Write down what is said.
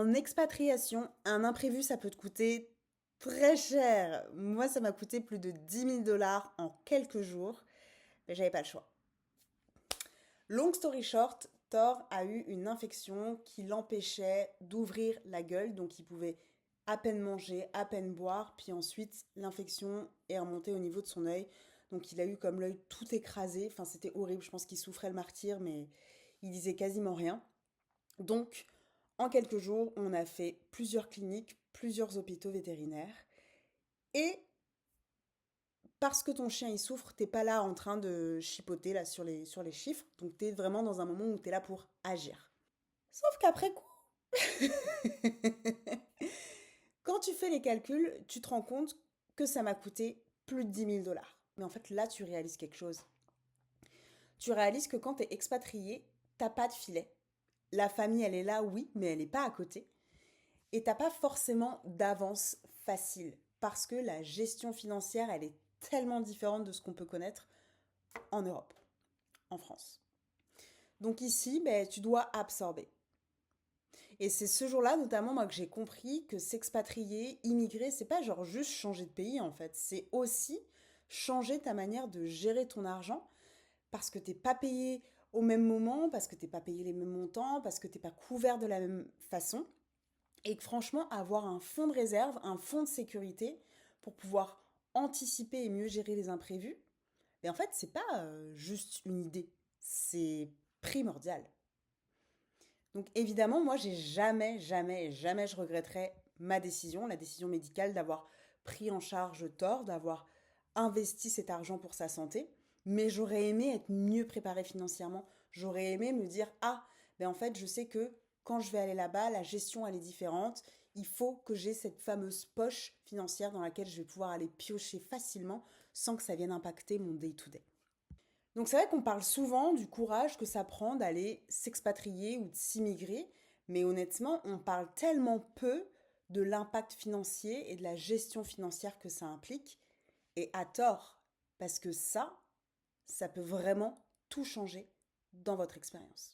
En expatriation, un imprévu, ça peut te coûter très cher. Moi, ça m'a coûté plus de 10 000 $ en quelques jours, mais j'avais pas le choix. Long story short, Thor a eu une infection qui l'empêchait d'ouvrir la gueule, donc il pouvait à peine manger, à peine boire, puis ensuite l'infection est remontée au niveau de son œil, donc il a eu comme l'œil tout écrasé, enfin c'était horrible, je pense qu'il souffrait le martyre, mais il disait quasiment rien. Donc en quelques jours, on a fait plusieurs cliniques, plusieurs hôpitaux vétérinaires, et parce que ton chien il souffre, t'es pas là en train de chipoter là sur les chiffres, donc t'es vraiment dans un moment où t'es là pour agir. Sauf qu'après coup, quand tu fais les calculs, tu te rends compte que ça m'a coûté plus de 10 000 $. Mais en fait, là, tu réalises quelque chose. Tu réalises que quand t'es expatrié, t'as pas de filet. La famille, elle est là, oui, mais elle n'est pas à côté. Et t'as pas forcément d'avance facile. Parce que la gestion financière, elle est tellement différente de ce qu'on peut connaître en Europe, en France. Donc ici, ben, tu dois absorber. Et c'est ce jour-là, notamment, moi, que j'ai compris que s'expatrier, immigrer, c'est pas genre juste changer de pays, en fait. C'est aussi changer ta manière de gérer ton argent parce que t'es pas payé au même moment, parce que t'es pas payé les mêmes montants, parce que t'es pas couvert de la même façon. Et que franchement, avoir un fonds de réserve, un fonds de sécurité pour pouvoir anticiper et mieux gérer les imprévus, mais en fait, c'est pas juste une idée, c'est primordial. Donc évidemment, moi, j'ai jamais, jamais, jamais je regretterai ma décision, la décision médicale d'avoir pris en charge Thor, d'avoir investi cet argent pour sa santé. Mais j'aurais aimé être mieux préparée financièrement. J'aurais aimé me dire, ah, ben en fait, je sais que quand je vais aller là-bas, la gestion, elle est différente. Il faut que j'ai cette fameuse poche financière dans laquelle je vais pouvoir aller piocher facilement sans que ça vienne impacter mon day-to-day. Donc c'est vrai qu'on parle souvent du courage que ça prend d'aller s'expatrier ou de s'immigrer, mais honnêtement, on parle tellement peu de l'impact financier et de la gestion financière que ça implique, et à tort, parce que ça peut vraiment tout changer dans votre expérience.